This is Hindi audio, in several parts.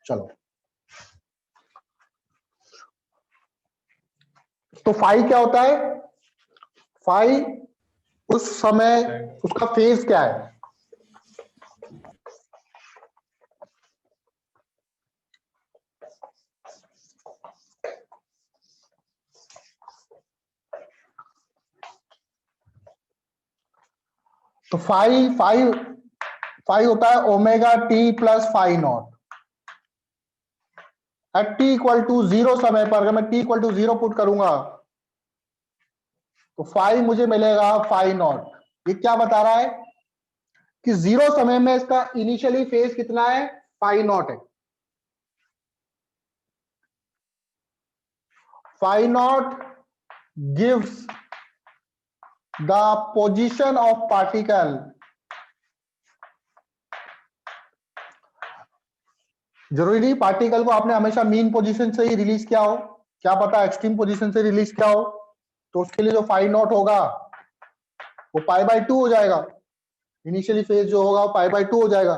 चलो, तो फाई क्या होता है? फाई उस समय उसका फेज क्या है? तो फाई होता है omega T plus phi naught at T equal to 0 समय पर। अगर मैं टी इक्वल टू 0 पुट करूंगा तो फाई मुझे मिलेगा फाई नॉट। ये क्या बता रहा है कि 0 समय में इसका इनिशियली फेज कितना है? फाई नॉट है। Phi naught gives the position of particle. जरूरी नहीं पार्टिकल को आपने हमेशा मीन पोजीशन से ही रिलीज किया हो, क्या पता एक्सट्रीम पोजीशन से रिलीज किया हो, तो उसके लिए जो फाई नॉट होगा वो पाई बाय 2 हो जाएगा। इनिशियली फेज जो होगा वो पाई बाय 2 हो जाएगा।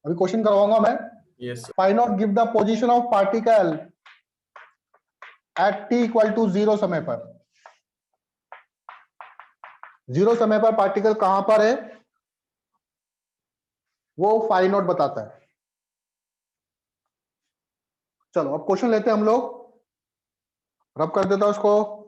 अभी क्वेश्चन करवाऊंगा मैं। Yes, sir. Phi naught give the position of particle at T equal to 0 समय पर। 0 समय पर पार्टिकल कहां पर है वो फाई नॉट बताता है। चलो अब क्वेश्चन लेते हैं हम लोग, रब कर देता हूं उसको।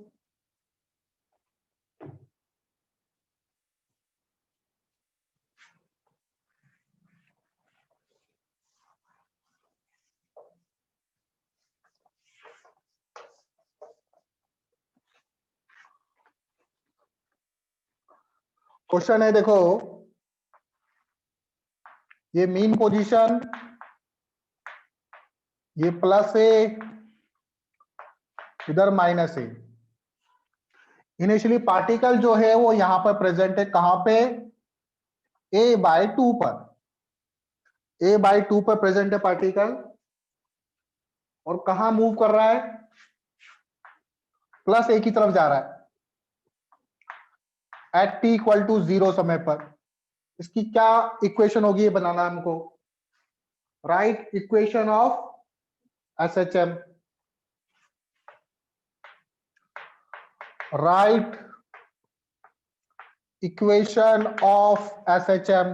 क्वेश्चन है, देखो, ये मीन पोजीशन, ये प्लस ए, इधर माइनस ए। इनिशियली पार्टिकल जो है वो यहां पर प्रेजेंट है, कहां पे? ए बाय 2 पर। ए बाय 2 पर प्रेजेंट है पार्टिकल, और कहां मूव कर रहा है? प्लस ए की तरफ जा रहा है एट टी इक्वल टू 0 समय पर। इसकी क्या इक्वेशन होगी ये बनाना है हमको। Write equation of S H M. Write equation of S H M.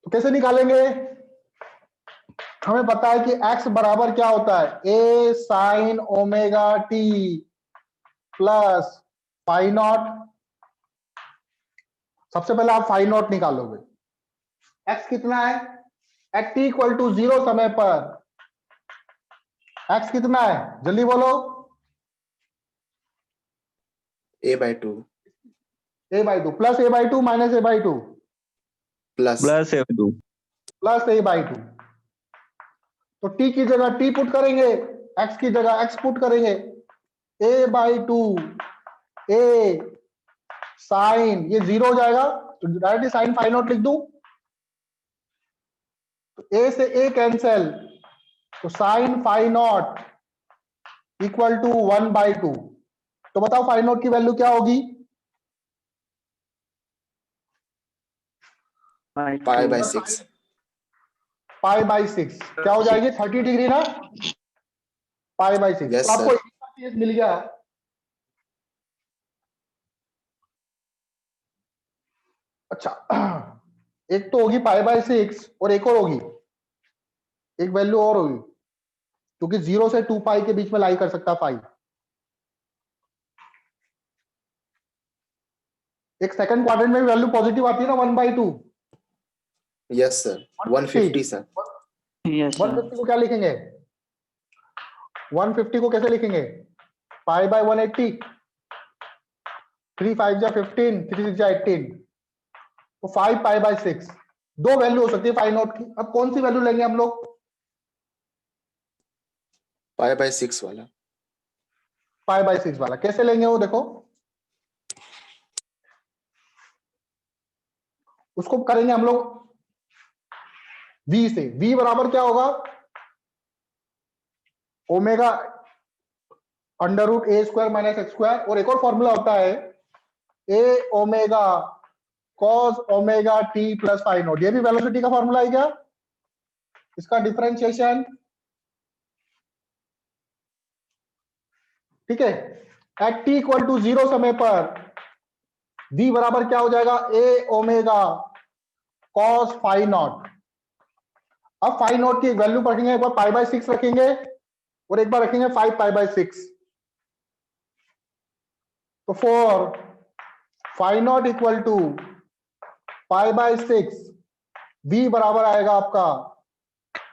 तो कैसे निकालेंगे? हमें पता है कि x बराबर क्या होता है? a sine omega T plus phi naught. सबसे पहले आप फाई नॉट निकालोगे। x कितना है एट टी इक्वल टू 0 समय पर? x कितना है जल्दी बोलो। a by 2 a by 2 plus a by 2 minus a by 2 plus +F2. Plus a by 2। तो t की जगह t पुट करेंगे, x की जगह x पुट करेंगे। a बाई 2 a साइन, ये 0 हो जाएगा तो डायरेक्टली साइन फाई नॉट लिख दूं। तो a से a कैंसिल, तो sine phi naught equal to 1 by 2। तो बताओ फाई नॉट की वैल्यू क्या होगी? pi by 6 पाई बाई 6 क्या हो जाएगी? 30 डिग्री ना, पाई बाई 6। Yes, तो आपको sir. मिल गया। अच्छा, एक तो होगी पाई बाई 6 और एक और होगी, एक वैल्यू और होगी, क्योंकि 0 से 2 पाई के बीच में लाई कर सकता फाई। एक सेकंड क्वाड्रेंट में वैल्यू पॉजिटिव आती है ना 1 by 2। Yes, sir. 150, sir. Yes, sir. 150 को क्या लिखेंगे? 150 को कैसे लिखेंगे? Pi by 180। 3 5 जा 15, 3 6 जा 18, तो 5 पाई बाय 6। दो वैल्यू हो सकती है फाई नॉट की। अब कौन सी वैल्यू लेंगे हम लोग? Pi by 6 वाला. पाई बाय 6 वाला कैसे लेंगे वो देखो, उसको करेंगे हम लोग v से। v बराबर क्या होगा? Omega under root a square minus x square, और एक और फॉर्मूला होता है a omega cos omega t plus phi naught, ये भी वेलोसिटी का फॉर्मूला है क्या? इसका डिफरेंशिएशन, ठीक है। एट t इक्वल टू 0 समय पर v बराबर क्या हो जाएगा? a omega cos phi not. अब फाइव नॉट की वैल्यू रखेंगे, एक बार पाई बाय 6 रखेंगे और एक बार रखेंगे 5 पाई बाय 6। तो for phi naught equal to pi by 6, v बराबर आएगा आपका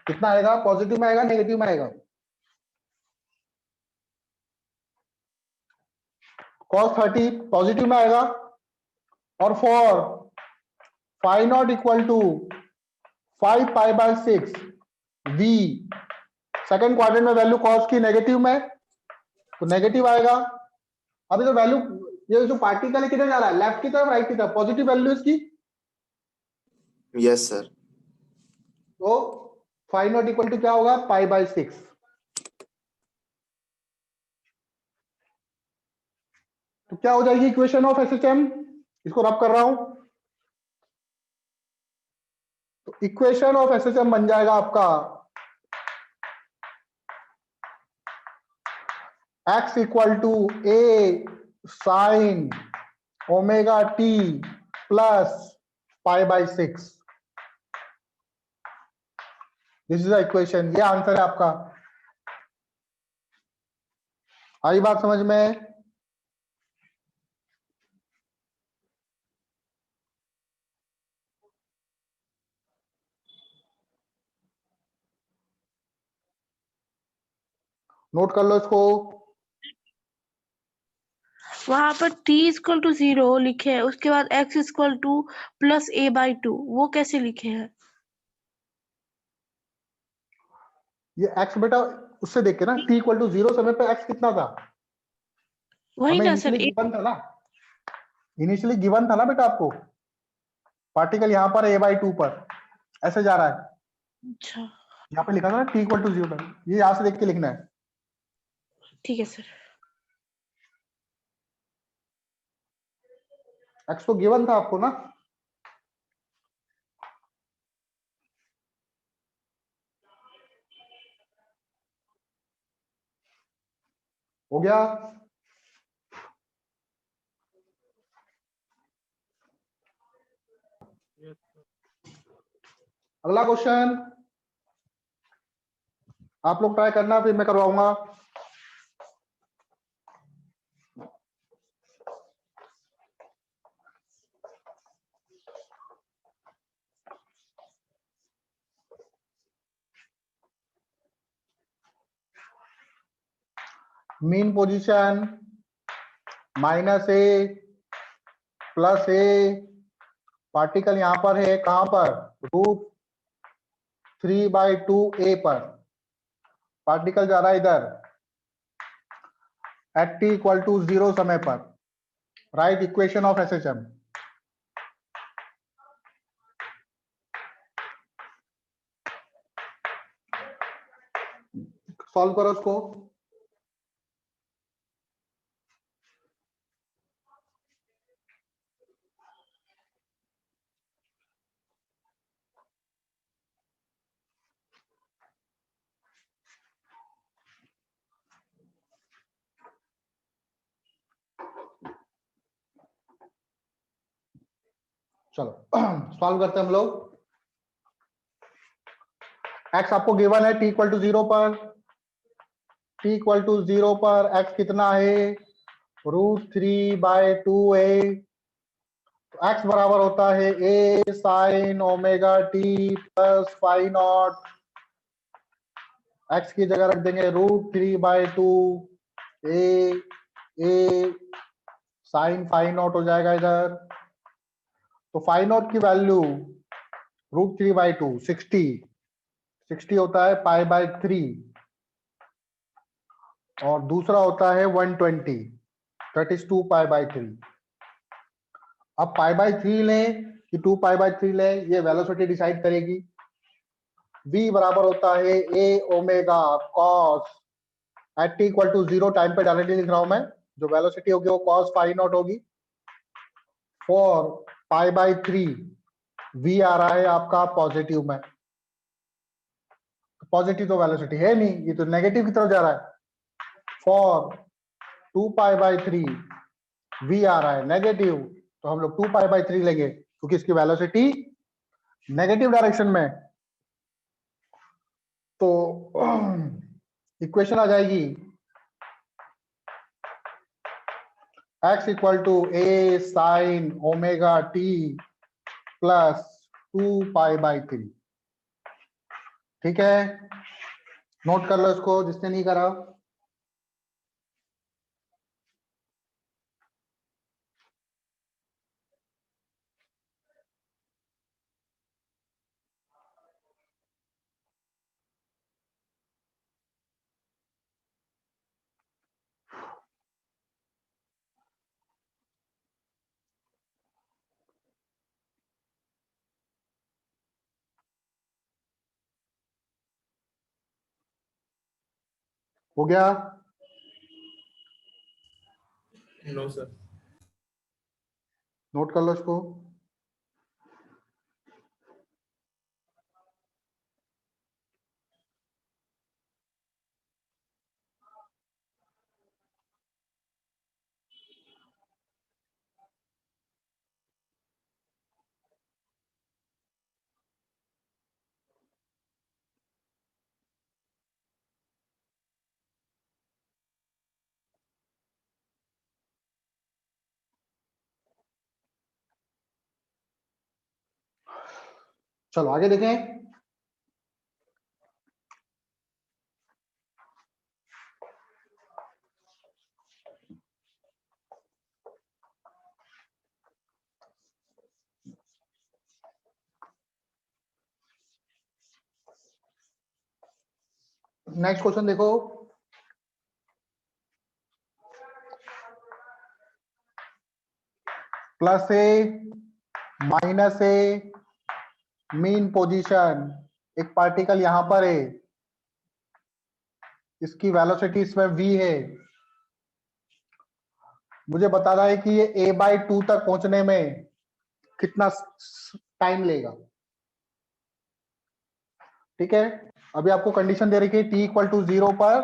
कितना आएगा? पॉजिटिव में आएगा, नेगेटिव में आएगा? cos 30 पॉजिटिव में आएगा। और for phi naught equal to 5 pi by 6, v second quadrant में वैल्यू cos की नेगेटिव में, तो नेगेटिव आएगा। अभी तो वैल्यू, ये जो पार्टिकल है किधर जा रहा है? लेफ्ट की तरफ, राइट की तरफ? पॉजिटिव वैल्यू इसकी। Yes sir. तो फाइव नॉट इक्वल टू क्या होगा? पाई बाय 6। तो क्या हो जाएगी इक्वेशन ऑफ एसएचएम? इसको रब कर रहा हूं। तो इक्वेशन ऑफ एसएचएम बन जाएगा आपका x equal to A sine omega T plus pi by 6। This is the equation, ये आंसर है आपका। आई बात समझ में? नोट कर लो इसको। वहां पर t इक्वल टू 0 लिखे है, उसके बाद x equal to plus a by 2, वो कैसे लिखे हैं? ये x बेटा उससे देख के ना, t इक्वल टू 0 समय पे x कितना था? वही हमें ना सर, इनिशियली गिवन था ना, इनिशियली गिवन था ना बेटा आपको, पार्टिकल यहाँ पर a बाई 2 पर ऐसे जा रहा है। अच्छा यहाँ पे लिखा था ना t इक्वल टू 0, ये यहाँ से देख के लिखना है। ठीक है सर। x तो गिवन था आपको ना। हो गया? अगला क्वेश्चन आप लोग ट्राई करना, फिर मैं करवाऊंगा। मीन पोजीशन माइनस ए प्लस ए, पार्टिकल यहां पर है, कहां पर? √3/2a पर पार्टिकल जा रहा है इधर, एट t इक्वल टू 0 समय पर। Right equation of SHM. Solve करो उसको। चलो सॉल्व करते हैं हम लोग। x आपको गिवन है t इक्वल टू 0 पर, t इक्वल टू 0 पर x कितना है? √3/2a। x बराबर होता है a sine omega t plus phi not. x की जगह रख देंगे √3/2 a साइन फाइव नॉट हो जाएगा इधर। तो फाइव नॉट की वैल्यू √3/2 60 होता है पाई बाय 3, और दूसरा होता है 120, दैट इज 2 पाई बाय 3। अब पाई बाय 3 लें कि 2 पाई बाय 3 लें, ये वेलोसिटी डिसाइड करेगी। v बराबर होता है a omega cos at t equal to 0 time पे डायरेक्टली लिख रहा हूं मैं, जो वेलोसिटी होगी वो cos फाइव नॉट होगी। फॉर π/3 v आ रहा है आपका पॉजिटिव में, पॉजिटिव तो वेलोसिटी है नहीं, ये तो नेगेटिव की तरफ जा रहा है। फॉर 2π/3 v आ रहा है नेगेटिव, तो हम लोग 2π/3 लेंगे क्योंकि इसकी वेलोसिटी नेगेटिव डायरेक्शन में। तो इक्वेशन आ जाएगी x equal to a sin omega t plus 2π/3। ठीक है, नोट कर लो इसको जिसने नहीं करा। हो गया? No, sir. नोट कर लो इसको। चलो आगे देखें। नेक्स्ट क्वेश्चन देखो। प्लस ए माइनस ए मीन पोजीशन, एक पार्टिकल यहां पर है, इसकी वेलोसिटी इसमें v है। मुझे बताना है कि ये a/2 तक पहुंचने में कितना टाइम लेगा। ठीक है, अभी आपको कंडीशन दे रखी है t इक्वल टू 0 पर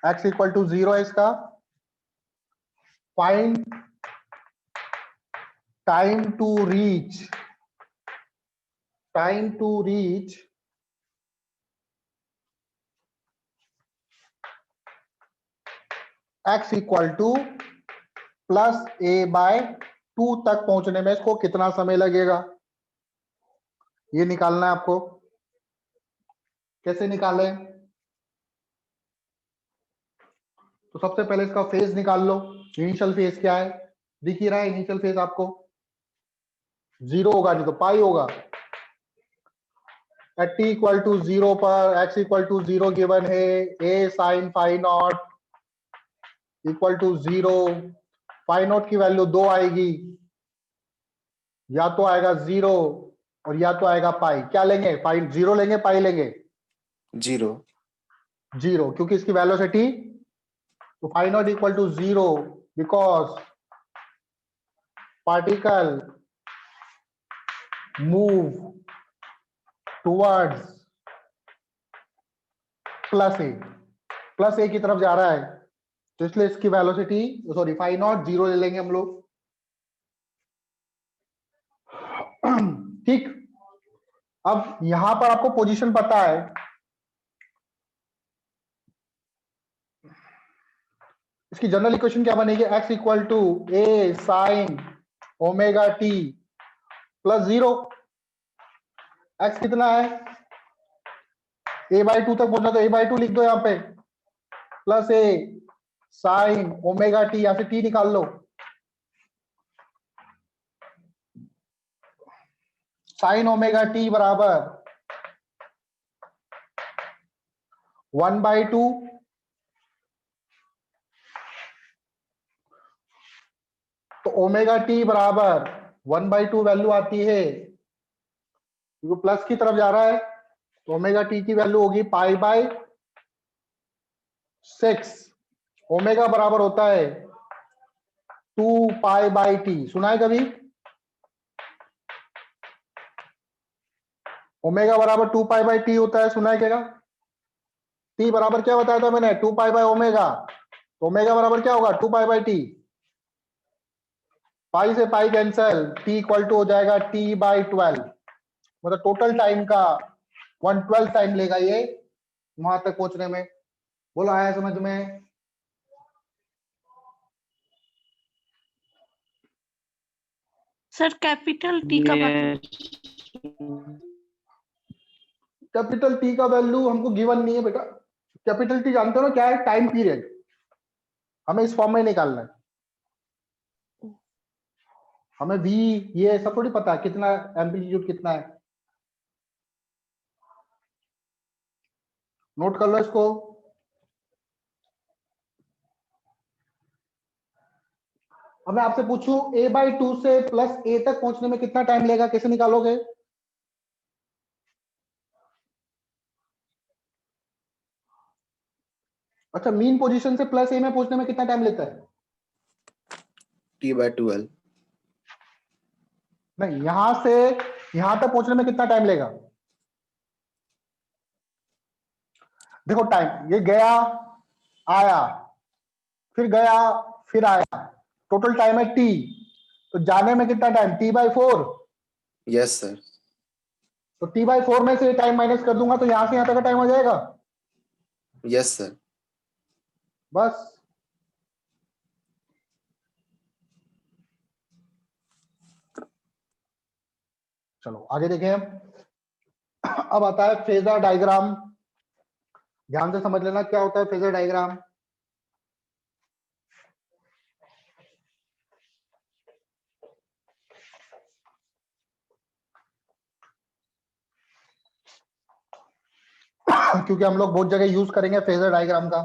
x इक्वल टू 0 है इसका। Find time to reach x equal to plus a/2 तक पहुंचने में इसको कितना समय लगेगा, ये निकालना है आपको। कैसे निकालें? तो सबसे पहले इसका फेज निकाल लो। इनिशियल फेज क्या है, दिख ही रहा है इनिशियल फेज आपको, 0 होगा नहीं तो पाई होगा। एट t इक्वल टू 0 पर x इक्वल टू 0 गिवन है, a sin phi naught equal to 0, phi naught की वैल्यू 2 आएगी, या तो आएगा 0 और या तो आएगा पाई। क्या लेंगे, पाई 0 लेंगे पाई लेंगे? 0 क्योंकि इसकी वेलोसिटी, तो phi naught equal to 0 because particle move towards plus a की तरफ जा रहा है, तो इसलिए इसकी वेलोसिटी सॉरी फाई नॉट 0 ले लेंगे हम लोग। ठीक, अब यहां पर आपको पोजीशन पता है, इसकी जनरल इक्वेशन क्या बनेगी, x equal to a sine omega t plus 0। x कितना है, a/2 तक पहुंचना तो a/2 लिख दो यहां पे, plus a sine omega t, या फिर t निकाल लो। साइन ओमेगा t बराबर 1/2, तो ओमेगा t बराबर 1/2 वैल्यू आती है, क्योंकि प्लस की तरफ जा रहा है, तो ओमेगा t की वैल्यू होगी π/6। ओमेगा बराबर होता है 2π/t, सुना है कभी? ओमेगा बराबर 2 पाई बाई टी होता है, सुना है क्या? टी बराबर क्या बताया था मैंने? 2 पाई बाई ओमेगा। तो ओमेगा बराबर क्या होगा? 2 पाई बाई टी। पाई से pi cancel, T equal to हो जाएगा टी बाई 12। मतलब टोटल टाइम का 1/12 टाइम लेगा ये वहां तक पहुंचने में। बोलो आया समझ में? सर कैपिटल टी का मतलब कैपिटल टी का वैल्यू हमको गिवन नहीं है बेटा। कैपिटल टी जानते हो ना क्या है? Time period. हमें इस फॉर्म में निकालना है। हमें वी ये सब थोड़ी पता है कितना एम्पलीट्यूड कितना है। नोट कर लो इसको। अब मैं आपसे पूछूं a/2 से प्लस a तक पहुंचने में कितना टाइम लेगा, कैसे निकालोगे? अच्छा, मीन पोजीशन से प्लस a में पहुंचने में कितना टाइम लेता है? t/12। नहीं, यहां से यहां तक पहुंचने में कितना टाइम लेगा? देखो टाइम, ये गया आया फिर गया फिर आया, टोटल टाइम है t। तो जाने में कितना टाइम? t/4। Yes sir. तो t/4 में से टाइम माइनस कर दूंगा तो यहां से यहां तक का टाइम आ जाएगा। Yes sir. बस। चलो आगे देखें हम। अब आता है फेजर डायग्राम। ध्यान से समझ लेना क्या होता है फेजर डायग्राम। क्योंकि हम लोग बहुत जगह यूज करेंगे फेजर डायग्राम का।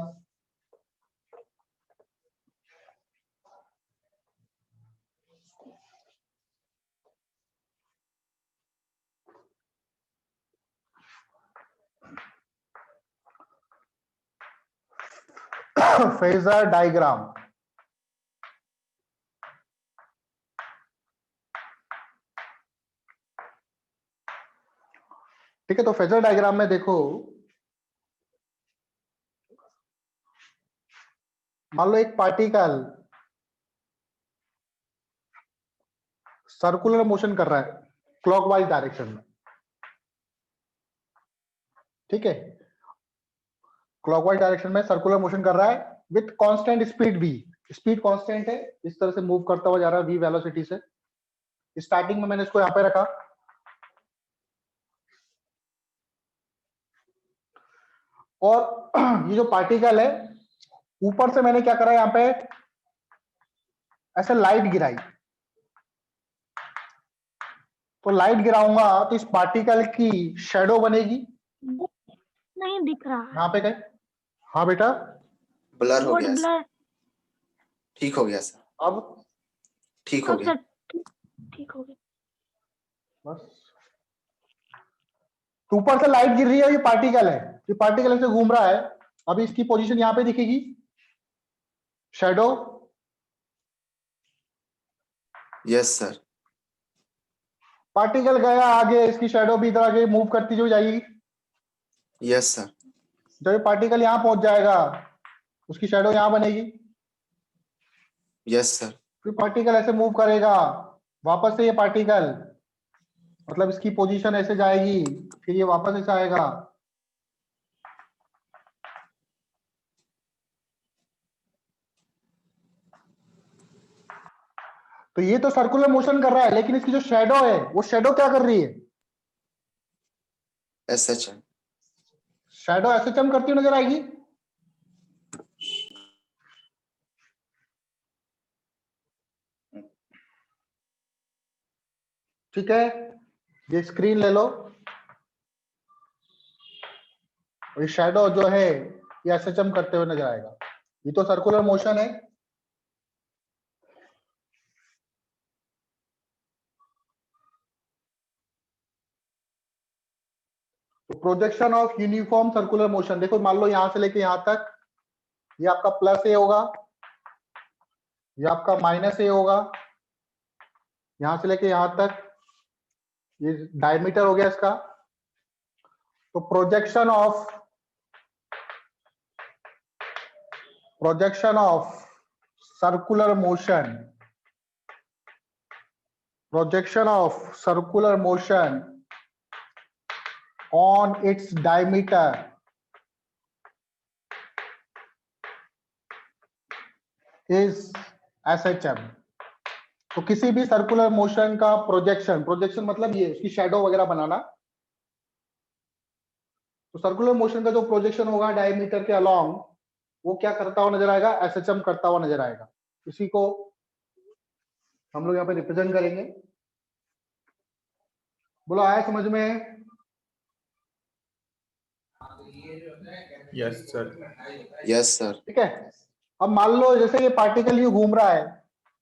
Phasor diagram. ठीक है, तो फेजर डायग्राम में देखो, मान लो एक पार्टिकल सर्कुलर मोशन कर रहा है क्लॉकवाइज डायरेक्शन में। ठीक है, क्लॉकवाइज डायरेक्शन में सर्कुलर मोशन कर रहा है with constant speed v। Speed constant है, इस तरह से मूव करता हुआ जा रहा है v वेलोसिटी से। स्टार्टिंग में मैंने इसको यहां पे रखा, और ये जो पार्टिकल है ऊपर से मैंने क्या करा, यहां पे ऐसे लाइट गिराई। तो लाइट गिराऊंगा तो इस पार्टिकल की शेडो बनेगी। नहीं दिख रहा है। यहाँ पे कहीं, हाँ बेटा, ब्लर हो बोर्ड गया सर। ब्लर। ठीक हो गया सर। अब ठीक हो अब गया। सर ठीक हो गया। बस। तो ऊपर से लाइट गिर रही है, ये पार्टिकल है, ये पार्टिकल ऐसे घूम रहा है। अभी इसकी पोजीशन यहाँ पे दिखेगी, शेडो। Yes sir. पार्टिकल गया आगे, इसकी शेडो भी इधर आगे मूव करती जो जाएगी। Yes sir. जब ये पार्टिकल यहाँ पहुंच जाएगा उसकी शेडो यहाँ बनेगी। Yes sir. फिर पार्टिकल ऐसे मूव करेगा वापस से, ये पार्टिकल मतलब इसकी पोजीशन ऐसे जाएगी, फिर ये वापस ऐसे आएगा। तो ये तो सर्कुलर मोशन कर रहा है, लेकिन इसकी जो शेडो है वो शेडो क्या कर रही है? SHM। शेडो एसएचएम करती हुई नजर आएगी। ठीक है, ये स्क्रीन ले लो, और ये शेडो जो है ये एसएचएम करते हुए नजर आएगा। ये तो सर्कुलर मोशन है। तो projection of uniform circular motion, देखो मान लो यहां से लेके यहां तक ये आपका प्लस ए होगा, ये आपका माइनस ए होगा, यहां से लेके यहां तक ये डायमीटर हो गया इसका, तो projection of circular motion on its diameter is SHM। तो किसी भी सर्कुलर मोशन का प्रोजेक्शन मतलब ये उसकी शैडो वगैरह बनाना। तो सर्कुलर मोशन का जो प्रोजेक्शन होगा डायमीटर के अलोंग, वो क्या करता हुआ नजर आएगा? SHM करता हुआ नजर आएगा। इसी को हम लोग यहाँ पे रिप्रेजेंट करेंगे। बोलो आया समझ में? Yes, sir. Yes sir. ठीक है। अब मान लो जैसे ये पार्टिकल ये घूम रहा है,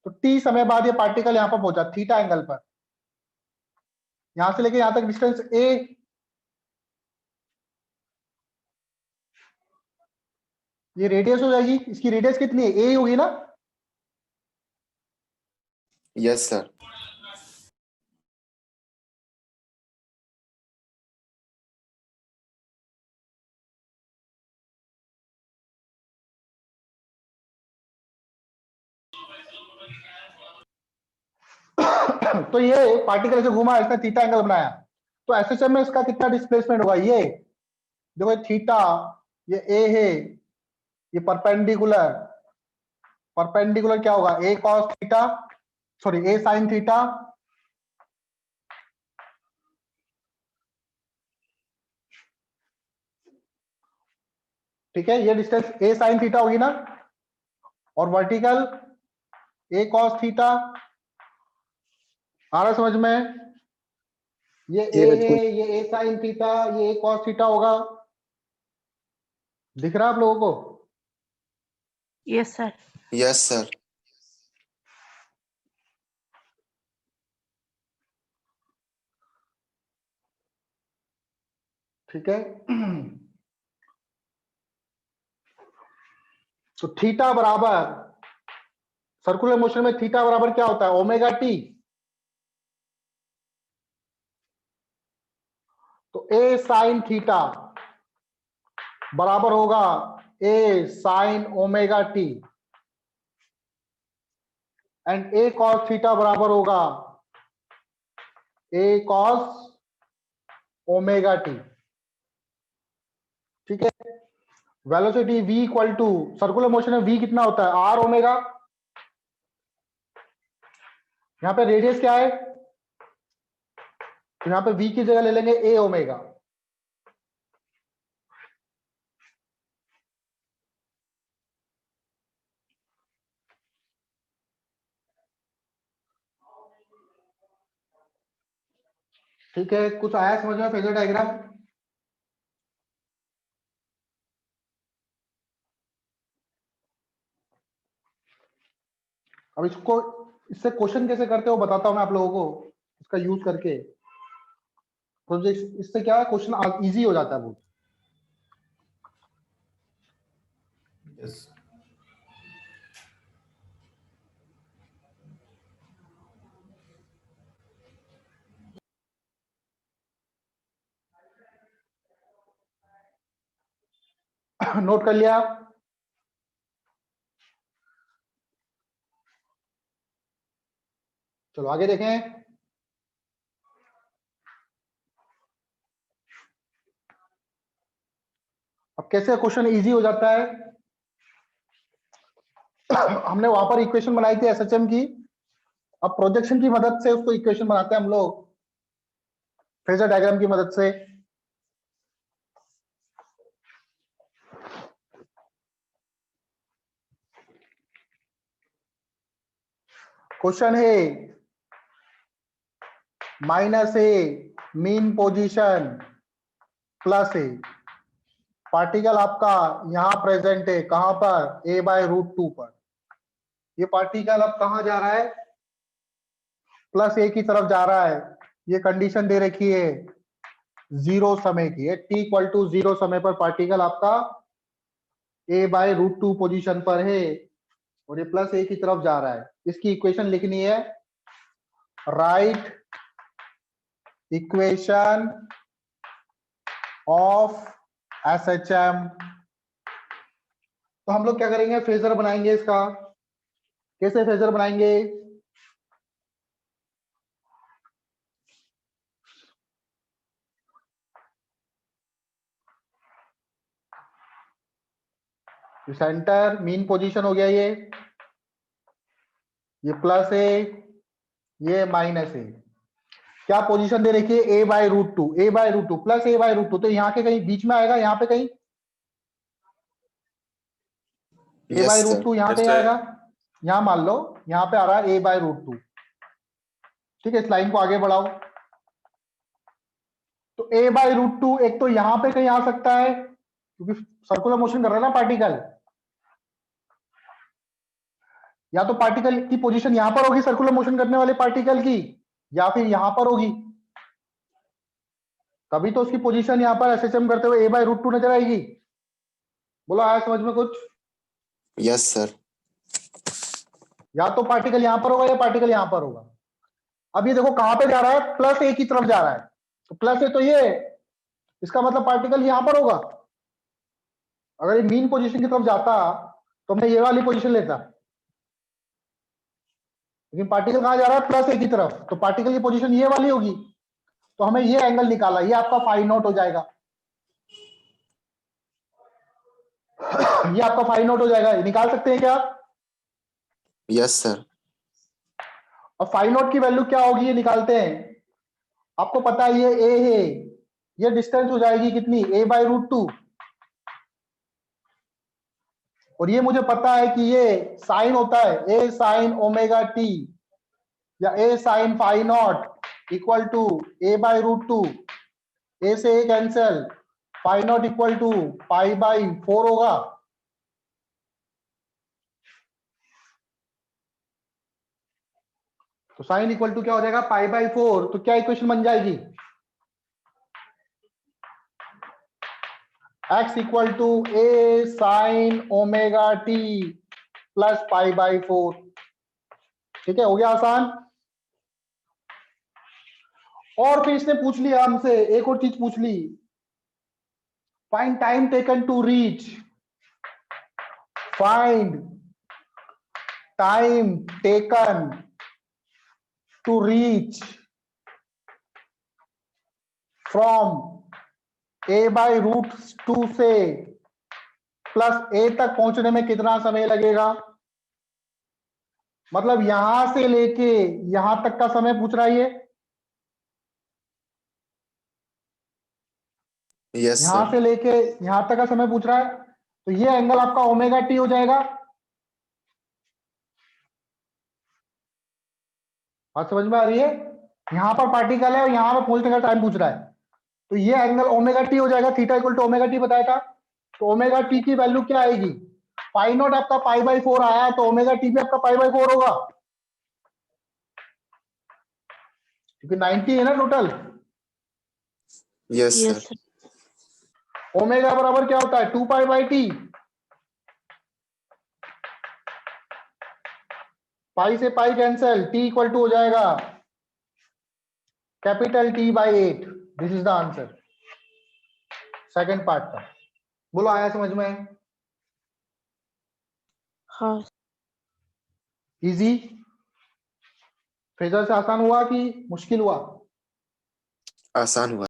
तो टी समय बाद ये पार्टिकल यहाँ पर पहुंचा थीटा एंगल पर। यहां से लेके यहां तक डिस्टेंस ए, ये रेडियस हो जाएगी। इसकी रेडियस कितनी है? ए होगी ना। Yes sir. तो ये पार्टिकल ऐसे घुमा, इसने थीटा एंगल बनाया, तो एसएचएम में इसका कितना डिस्प्लेसमेंट होगा? ये देखो थीटा, ये ए है, ये परपेंडिकुलर क्या होगा? A cos theta, sorry A sine theta ठीक है। ये डिस्टेंस ए साइन थीटा होगी ना, और वर्टिकल ए कॉस थीटा। आ रहा समझ में? ये ए है, ये ए साइन थीटा, ये ए कॉस थीटा होगा। दिख रहा है आप लोगों को? Yes sir. Yes sir. ठीक है। तो थीटा बराबर, सर्कुलर मोशन में थीटा बराबर क्या होता है? Omega t. तो ए साइन थीटा बराबर होगा a sine omega t, and a cos theta बराबर होगा ए कॉस ओमेगा टी। ठीक है। Velocity v equal to, circular motion में v कितना होता है? R omega. यहां पे रेडियस क्या है? तो यहां पे v की जगह ले लेंगे a ओमेगा। ठीक है। कुछ आया समझ में फेजर डायग्राम? अब इसको, इससे क्वेश्चन कैसे करते हो बताता हूं मैं आप लोगों को, इसका यूज करके। तो इससे क्या है, क्वेश्चन इजी हो जाता है बहुत। Yes. नोट कर लिया? चलो आगे देखें। अब कैसे क्वेश्चन इजी हो जाता है? हमने वहां पर इक्वेशन बनाई थी एसएचएम की। अब प्रोजेक्शन की मदद से उसको इक्वेशन बनाते हैं हम लोग, फेजर डायग्राम की मदद से। क्वेश्चन है माइनस ए मीन पोजीशन प्लस ए। पार्टिकल आपका यहां प्रेजेंट है, कहां पर? a/√2 पर। ये पार्टिकल अब कहां जा रहा है? प्लस ए की तरफ जा रहा है। ये कंडीशन दे रखी है जीरो समय की है, t इक्वल टू 0 समय पर पार्टिकल आपका a/√2 पोजीशन पर है, और ये प्लस ए की तरफ जा रहा है। इसकी इक्वेशन लिखनी है, राइट इक्वेशन ऑफ SHM। तो हम लोग क्या करेंगे, फेजर बनाएंगे इसका। कैसे फेजर बनाएंगे? सेंटर मीन पोजीशन हो गया, ये प्लस है, ये माइनस है। क्या पोजीशन दे रखी है? a by root two, a by root two plus a by root two. तो यहाँ के कहीं बीच में आएगा, यहाँ पे कहीं a Yes, by sir. Root two यहाँ Yes, पे sir. आएगा। यहाँ मान लो यहाँ पे आ रहा है a बाय रूट टू। ठीक है, इस लाइन को आगे बढ़ाओ। तो a बाय रूट टू एक तो यहाँ पे कहीं आ सकता है, क्योंकि सर्कुलर मोशन कर रहा है ना पार्टिकल। या तो पार्टिकल की पोजीशन यहां पर होगी, सर्कुलर मोशन करने वाले पार्टिकल की, या फिर यहां पर होगी। तभी तो उसकी पोजीशन यहां पर SHM करते हुए a बाय रूट टू नजर आएगी। बोलो, आया समझ में कुछ? Yes, sir. या तो पार्टिकल यहां पर होगा या पार्टिकल यहां पर होगा। अब ये देखो कहां पे जा रहा है, प्लस a की तरफ जा रहा है। तो प्लस a तो ये, इसका मतलब पार्टिकल यहां पर होगा। अगर ये मीन पोजीशन की तरफ जाता तो मैं ये वाली पोजीशन लेता, लेकिन पार्टिकल कहां जा रहा है, प्लस a की तरफ। तो पार्टिकल की पोजीशन ये वाली होगी। तो हमें ये एंगल निकाला, ये आपका फाई नॉट हो जाएगा। ये आपका फाई नॉट हो जाएगा, ये निकाल सकते हैं क्या आप? Yes, sir. और फाई नॉट की वैल्यू क्या होगी, ये निकालते हैं। आपको पता है ये a है, ये डिस्टेंस हो जाएगी कितनी, a बाय रूट टू। और ये मुझे पता है कि ये साइन होता है a साइन ओमेगा टी, या a sine phi naught equal to a by root two. a से a cancel, phi naught equal to pi by 4 होगा। तो साइन इक्वल टू क्या हो जाएगा, पाई बाई 4। तो क्या इक्वेशन बन जाएगी, x equal to a sine omega T plus pi by 4। ठीक है, हो गया आसान। और फिर इसने पूछ लिया हमसे, एक और चीज पूछ ली, find time taken to reach, find time taken to reach from a by root two से प्लस a तक पहुंचने में कितना समय लगेगा। मतलब यहां से लेके यहां तक का समय पूछ रहा है ये। Yes, यहां sir. से लेके यहां तक का समय पूछ रहा है। तो ये एंगल आपका ओमेगा टी हो जाएगा। बात समझ में आ रही है? यहां पर पार्टिकल है और यहां पर पहुंचने का टाइम पूछ रहा है। तो ये एंगल ओमेगा टी हो जाएगा, theta equal to omega t बताया था। तो ओमेगा टी की वैल्यू क्या आएगी, पाई नॉट आपका पाई बाई 4 आया, तो ओमेगा टी भी आपका पाई बाई 4 होगा, क्योंकि 90 है ना total. Yes, Yes, sir. sir. Omega बराबर क्या होता है, 2 पाई बाई टी। पाई से pi cancel, T equal to हो जाएगा capital t by 8। This is the answer second part का। बोलो, आया समझ में? हाँ। इजी? फेजर से आसान हुआ कि मुश्किल हुआ? आसान हुआ।